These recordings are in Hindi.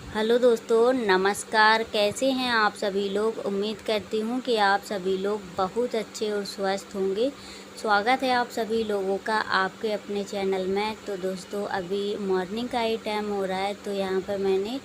हेलो दोस्तों, नमस्कार। कैसे हैं आप सभी लोग। उम्मीद करती हूँ कि आप सभी लोग बहुत अच्छे और स्वस्थ होंगे। स्वागत है आप सभी लोगों का आपके अपने चैनल में। तो दोस्तों, अभी मॉर्निंग का ही टाइम हो रहा है, तो यहाँ पर मैंने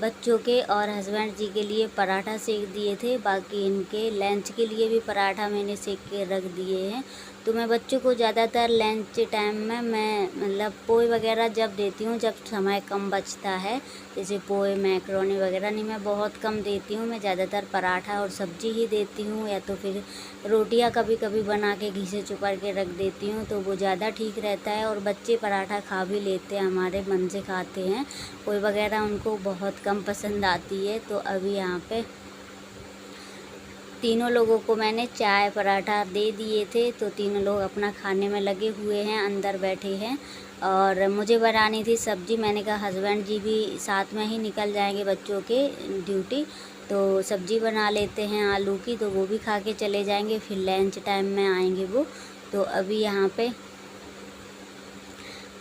बच्चों के और हस्बैंड जी के लिए पराठा सेक दिए थे। बाकी इनके लंच के लिए भी पराठा मैंने सेक के रख दिए हैं। तो मैं बच्चों को ज़्यादातर लंच टाइम में मैं मतलब पोहे वगैरह जब देती हूँ, जब समय कम बचता है, जैसे पोहे मैक्रोनी वगैरह नहीं, मैं बहुत कम देती हूँ। मैं ज़्यादातर पराठा और सब्ज़ी ही देती हूँ, या तो फिर रोटियाँ कभी कभी बना के घी से चुपड़ के रख देती हूँ, तो वो ज़्यादा ठीक रहता है। और बच्चे पराठा खा भी लेते हैं, हमारे मन से खाते हैं। पोहे वगैरह उनको बहुत कम पसंद आती है। तो अभी यहाँ पे तीनों लोगों को मैंने चाय पराठा दे दिए थे, तो तीनों लोग अपना खाने में लगे हुए हैं, अंदर बैठे हैं। और मुझे बनानी थी सब्ज़ी। मैंने कहा हस्बैंड जी भी साथ में ही निकल जाएंगे बच्चों के ड्यूटी, तो सब्ज़ी बना लेते हैं आलू की, तो वो भी खा के चले जाएंगे, फिर लंच टाइम में आएंगे वो। तो अभी यहाँ पे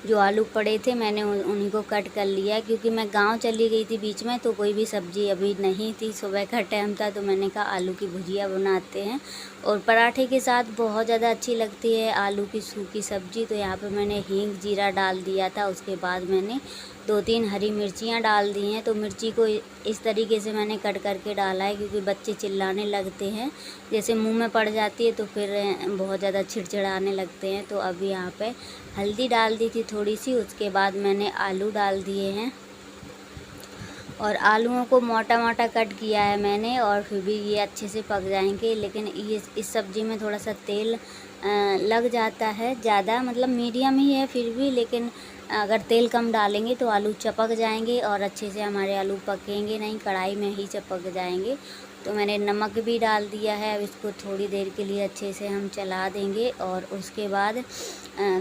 जो आलू पड़े थे मैंने उन्हीं को कट कर लिया, क्योंकि मैं गांव चली गई थी बीच में, तो कोई भी सब्ज़ी अभी नहीं थी, सुबह का टाइम था। तो मैंने कहा आलू की भुजिया बनाते हैं, और पराठे के साथ बहुत ज़्यादा अच्छी लगती है आलू की सूखी सब्ज़ी। तो यहाँ पे मैंने हींग जीरा डाल दिया था, उसके बाद मैंने 2-3 हरी मिर्चियाँ डाल दी हैं। तो मिर्ची को इस तरीके से मैंने कट करके डाला है, क्योंकि बच्चे चिल्लाने लगते हैं, जैसे मुंह में पड़ जाती है तो फिर बहुत ज़्यादा चिड़चिड़ाने लगते हैं। तो अभी यहाँ पे हल्दी डाल दी थी थोड़ी सी, उसके बाद मैंने आलू डाल दिए हैं, और आलूओं को मोटा मोटा कट किया है मैंने, और फिर भी ये अच्छे से पक जाएंगे। लेकिन ये इस सब्ज़ी में थोड़ा सा तेल लग जाता है ज़्यादा, मतलब मीडियम ही है फिर भी, लेकिन अगर तेल कम डालेंगे तो आलू चपक जाएंगे, और अच्छे से हमारे आलू पकेंगे नहीं, कढ़ाई में ही चपक जाएंगे। तो मैंने नमक भी डाल दिया है। अब इसको थोड़ी देर के लिए अच्छे से हम चला देंगे, और उसके बाद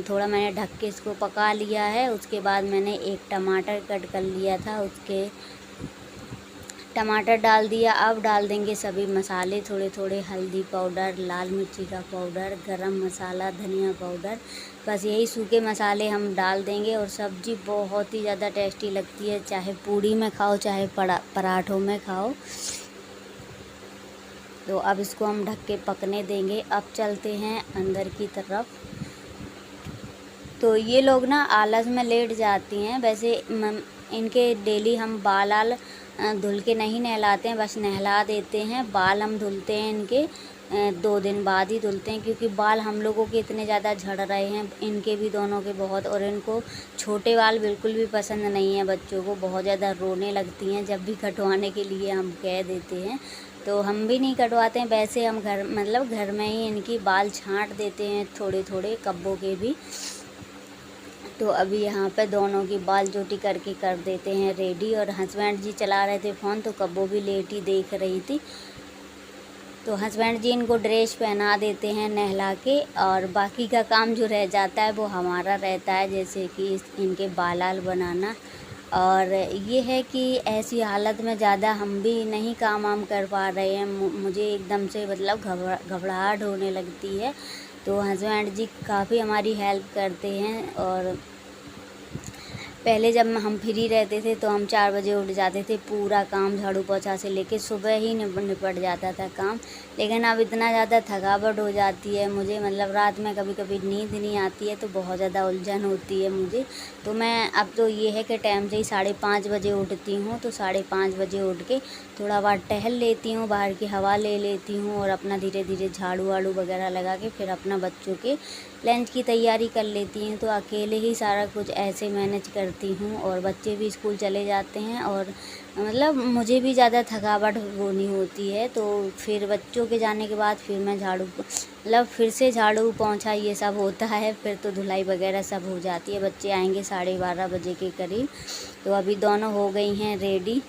थोड़ा मैंने ढक के इसको पका लिया है। उसके बाद मैंने एक टमाटर कट कर लिया था, उसके टमाटर डाल दिया। अब डाल देंगे सभी मसाले थोड़े थोड़े, हल्दी पाउडर, लाल मिर्ची का पाउडर, गरम मसाला, धनिया पाउडर, बस यही सूखे मसाले हम डाल देंगे। और सब्ज़ी बहुत ही ज़्यादा टेस्टी लगती है, चाहे पूड़ी में खाओ चाहे पराठों में खाओ। तो अब इसको हम ढक के पकने देंगे। अब चलते हैं अंदर की तरफ। तो ये लोग ना आलस में लेट जाती हैं। वैसे इनके डेली हम बाल धुल के नहीं नहलाते हैं, बस नहला देते हैं। बाल हम धुलते हैं इनके 2 दिन बाद ही धुलते हैं, क्योंकि बाल हम लोगों के इतने ज़्यादा झड़ रहे हैं, इनके भी दोनों के बहुत। और इनको छोटे बाल बिल्कुल भी पसंद नहीं है, बच्चों को बहुत ज़्यादा रोने लगती हैं जब भी कटवाने के लिए हम कह देते हैं। तो हम भी नहीं कटवाते हैं, वैसे हम घर में ही इनकी बाल छाँट देते हैं, थोड़े थोड़े कब्बों के भी। तो अभी यहाँ पे दोनों की बाल जोटी करके कर देते हैं रेडी। और हस्बैंड जी चला रहे थे फ़ोन, तो कब्बो भी लेट ही देख रही थी। तो हस्बैंड जी इनको ड्रेस पहना देते हैं नहला के, और बाकी का काम जो रह जाता है वो हमारा रहता है, जैसे कि इनके बाल बनाना। और ये है कि ऐसी हालत में ज़्यादा हम भी नहीं काम वाम कर पा रहे हैं, मुझे एकदम से मतलब घबराहट होने लगती है। तो हस्बैंड जी काफ़ी हमारी हेल्प करते हैं। और पहले जब हम फ्री रहते थे तो हम 4 बजे उठ जाते थे, पूरा काम झाड़ू पोछा से लेके सुबह ही निपट जाता था काम। लेकिन अब इतना ज़्यादा थकावट हो जाती है मुझे, मतलब रात में कभी कभी नींद नहीं आती है, तो बहुत ज़्यादा उलझन होती है मुझे। तो मैं अब तो ये है कि टाइम से ही 5:30 बजे उठती हूँ। तो 5:30 बजे उठ के थोड़ा बार टहल लेती हूँ, बाहर की हवा ले लेती हूँ, और अपना धीरे धीरे झाड़ू वाड़ू वगैरह लगा के फिर अपना बच्चों के लंच की तैयारी कर लेती हूँ। तो अकेले ही सारा कुछ ऐसे मैनेज करती हूँ, और बच्चे भी स्कूल चले जाते हैं, और मतलब मुझे भी ज़्यादा थकावट वो नहीं होती है। तो फिर बच्चों के जाने के बाद फिर मैं झाड़ू मतलब फिर से झाड़ू पोंछा ये सब होता है, फिर तो धुलाई वगैरह सब हो जाती है। बच्चे आएंगे 12:30 बजे के करीब। तो अभी दोनों हो गई हैं रेडी।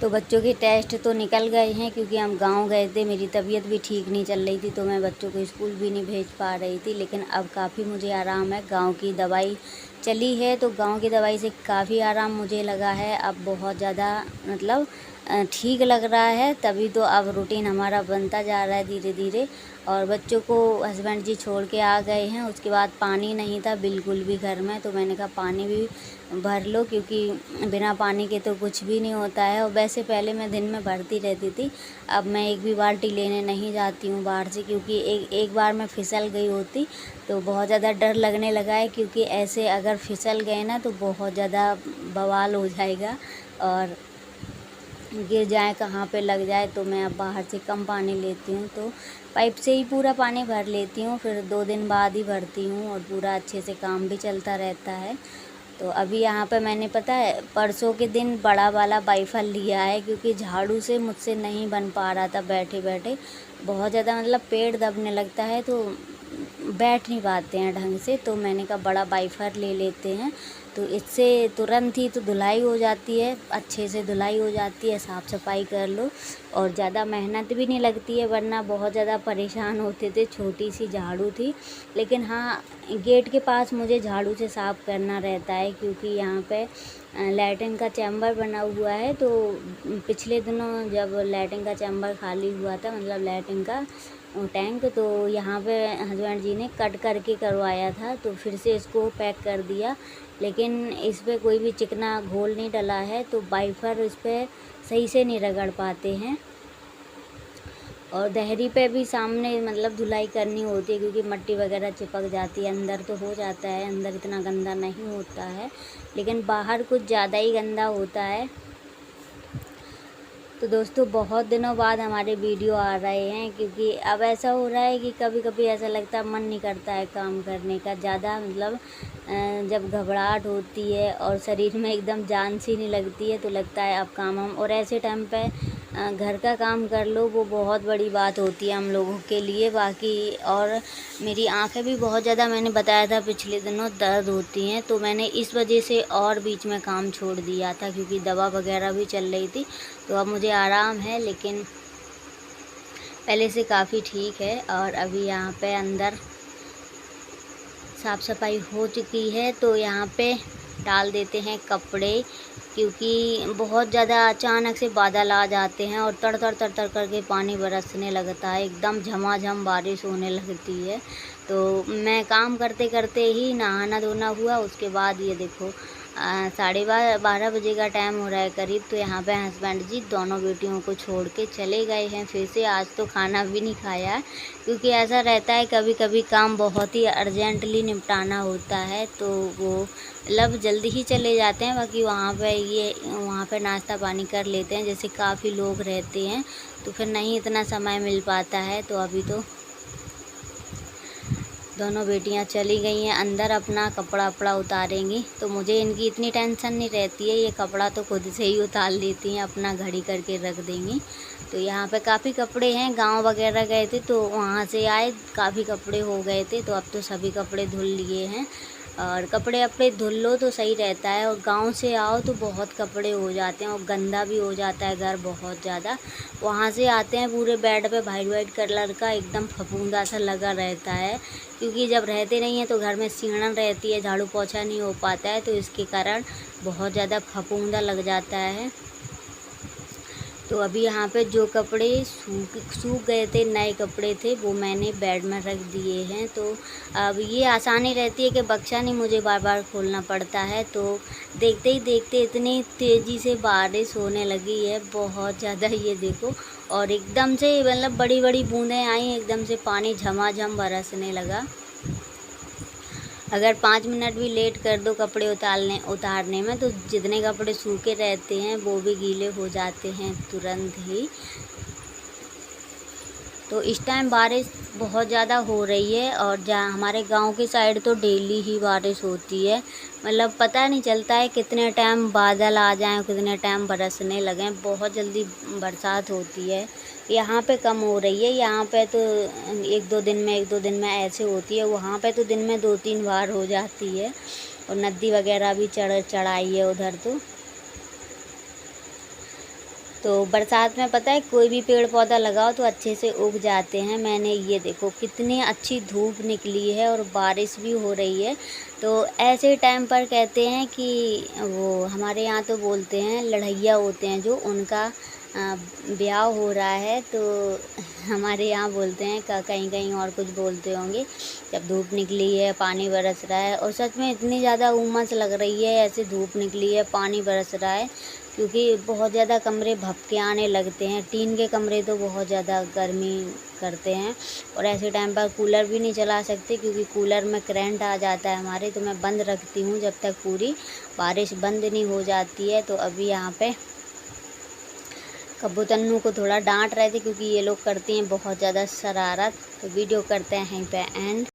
तो बच्चों के टेस्ट तो निकल गए हैं, क्योंकि हम गांव गए थे, मेरी तबीयत भी ठीक नहीं चल रही थी, तो मैं बच्चों को स्कूल भी नहीं भेज पा रही थी। लेकिन अब काफ़ी मुझे आराम है, गांव की दवाई चली है, तो गांव की दवाई से काफ़ी आराम मुझे लगा है। अब बहुत ज़्यादा मतलब ठीक लग रहा है, तभी तो अब रूटीन हमारा बनता जा रहा है धीरे धीरे। और बच्चों को हस्बैंड जी छोड़ के आ गए हैं, उसके बाद पानी नहीं था बिल्कुल भी घर में, तो मैंने कहा पानी भी भर लो, क्योंकि बिना पानी के तो कुछ भी नहीं होता है। और वैसे पहले मैं दिन में भरती रहती थी, अब मैं एक भी बाल्टी लेने नहीं जाती हूँ बाहर से, क्योंकि एक बार मैं फिसल गई होती तो बहुत ज़्यादा डर लगने लगा है, क्योंकि ऐसे अगर फिसल गए ना तो बहुत ज़्यादा बवाल हो जाएगा और गिर जाए, कहाँ पे लग जाए। तो मैं अब बाहर से कम पानी लेती हूँ, तो पाइप से ही पूरा पानी भर लेती हूँ, फिर 2 दिन बाद ही भरती हूँ और पूरा अच्छे से काम भी चलता रहता है। तो अभी यहाँ पे मैंने पता है परसों के दिन बड़ा वाला बाईफल लिया है, क्योंकि झाड़ू से मुझसे नहीं बन पा रहा था बैठे बैठे, बहुत ज़्यादा मतलब पेट दबने लगता है, तो बैठ नहीं पाते हैं ढंग से। तो मैंने कहा बड़ा बाईफर ले लेते हैं, तो इससे तुरंत ही तो धुलाई हो जाती है, अच्छे से धुलाई हो जाती है, साफ़ सफाई कर लो और ज़्यादा मेहनत भी नहीं लगती है। वरना बहुत ज़्यादा परेशान होते थे, छोटी सी झाड़ू थी, लेकिन हाँ गेट के पास मुझे झाड़ू से साफ़ करना रहता है, क्योंकि यहाँ पे लैट्रिन का चैम्बर बना हुआ है। तो पिछले दिनों जब लैट्रिन का चैम्बर खाली हुआ था, मतलब लैट्रिन का टैंक, तो यहाँ पे हस्बैंड जी ने कट करके करवाया था, तो फिर से इसको पैक कर दिया, लेकिन इस पर कोई भी चिकना घोल नहीं डला है, तो बाईफर इस पर सही से नहीं रगड़ पाते हैं। और दहरी पे भी सामने मतलब धुलाई करनी होती है, क्योंकि मिट्टी वगैरह चिपक जाती है। अंदर तो हो जाता है, अंदर इतना गंदा नहीं होता है, लेकिन बाहर कुछ ज़्यादा ही गंदा होता है। तो दोस्तों बहुत दिनों बाद हमारे वीडियो आ रहे हैं, क्योंकि अब ऐसा हो रहा है कि कभी कभी ऐसा लगता है मन नहीं करता है काम करने का ज़्यादा, मतलब जब घबराहट होती है और शरीर में एकदम जान सी नहीं लगती है, तो लगता है अब काम हम, और ऐसे टाइम पे घर का काम कर लो, वो बहुत बड़ी बात होती है हम लोगों के लिए। बाकी और मेरी आंखें भी बहुत ज़्यादा, मैंने बताया था पिछले दिनों, दर्द होती हैं, तो मैंने इस वजह से और बीच में काम छोड़ दिया था, क्योंकि दवा वगैरह भी चल रही थी। तो अब मुझे आराम है, लेकिन पहले से काफ़ी ठीक है। और अभी यहाँ पे अंदर साफ़ सफाई हो चुकी है, तो यहाँ पे डाल देते हैं कपड़े, क्योंकि बहुत ज़्यादा अचानक से बादल आ जाते हैं और तड़ तड़ तड़ तड़ करके पानी बरसने लगता है, एकदम झमाझम बारिश होने लगती है। तो मैं काम करते करते ही नहाना धोना हुआ, उसके बाद ये देखो 12:30 बजे का टाइम हो रहा है करीब। तो यहाँ पे हस्बैंड जी दोनों बेटियों को छोड़ के चले गए हैं फिर से। आज तो खाना भी नहीं खाया है, क्योंकि ऐसा रहता है कभी कभी काम बहुत ही अर्जेंटली निपटाना होता है, तो वो मतलब जल्दी ही चले जाते हैं। बाकी वहाँ पे नाश्ता पानी कर लेते हैं, जैसे काफ़ी लोग रहते हैं तो फिर नहीं इतना समय मिल पाता है। तो अभी तो दोनों बेटियां चली गई हैं अंदर, अपना कपड़ा वपड़ा उतारेंगी, तो मुझे इनकी इतनी टेंशन नहीं रहती है, ये कपड़ा तो खुद से ही उतार लेती हैं, अपना घड़ी करके रख देंगी। तो यहाँ पे काफ़ी कपड़े हैं, गांव वगैरह गए थे तो वहाँ से आए, काफ़ी कपड़े हो गए थे, तो अब तो सभी कपड़े धुल लिए हैं। और कपड़े अपड़े धुल लो तो सही रहता है, और गांव से आओ तो बहुत कपड़े हो जाते हैं और गंदा भी हो जाता है घर बहुत ज़्यादा। वहाँ से आते हैं पूरे बेड पे वाइट वाइट कलर का एकदम फफूंदा सा लगा रहता है, क्योंकि जब रहते नहीं हैं तो घर में सीढ़न रहती है, झाड़ू पोछा नहीं हो पाता है, तो इसके कारण बहुत ज़्यादा फफूंदा लग जाता है। तो अभी यहाँ पे जो कपड़े सूख गए थे, नए कपड़े थे, वो मैंने बेड में रख दिए हैं। तो अब ये आसानी रहती है कि बक्सा नहीं मुझे बार बार खोलना पड़ता है। तो देखते ही देखते इतनी तेज़ी से बारिश होने लगी है, बहुत ज़्यादा, ये देखो, और एकदम से मतलब बड़ी बड़ी बूंदें आई, एकदम से पानी झमाझम बरसने लगा। अगर 5 मिनट भी लेट कर दो कपड़े उतारने में, तो जितने कपड़े सूखे रहते हैं वो भी गीले हो जाते हैं तुरंत ही। तो इस टाइम बारिश बहुत ज़्यादा हो रही है, और जहाँ हमारे गांव के साइड तो डेली ही बारिश होती है, मतलब पता नहीं चलता है कितने टाइम बादल आ जाएं, कितने टाइम बरसने लगें, बहुत जल्दी बरसात होती है। यहाँ पे कम हो रही है, यहाँ पे तो एक दो दिन में ऐसे होती है, वहाँ पे तो दिन में 2-3 बार हो जाती है, और नदी वगैरह भी चढ़ाई है उधर। तो बरसात में पता है कोई भी पेड़ पौधा लगाओ तो अच्छे से उग जाते हैं। मैंने ये देखो कितनी अच्छी धूप निकली है और बारिश भी हो रही है। तो ऐसे टाइम पर कहते हैं कि वो हमारे यहाँ तो बोलते हैं लड़ैया होते हैं जो, उनका ब्याह हो रहा है, तो हमारे यहाँ बोलते हैं, कहीं कहीं और कुछ बोलते होंगे। जब धूप निकली है, पानी बरस रहा है, और सच में इतनी ज़्यादा उमस लग रही है, ऐसे धूप निकली है, पानी बरस रहा है, क्योंकि बहुत ज़्यादा कमरे भपके आने लगते हैं। टीन के कमरे तो बहुत ज़्यादा गर्मी करते हैं, और ऐसे टाइम पर कूलर भी नहीं चला सकते, क्योंकि कूलर में करंट आ जाता है हमारे, तो मैं बंद रखती हूँ जब तक पूरी बारिश बंद नहीं हो जाती है। तो अभी यहाँ पे कब्बू तन्नू को थोड़ा डांट रहे थे, क्योंकि ये लोग करती हैं बहुत ज़्यादा शरारत। तो वीडियो करते हैं यहीं पे एंड।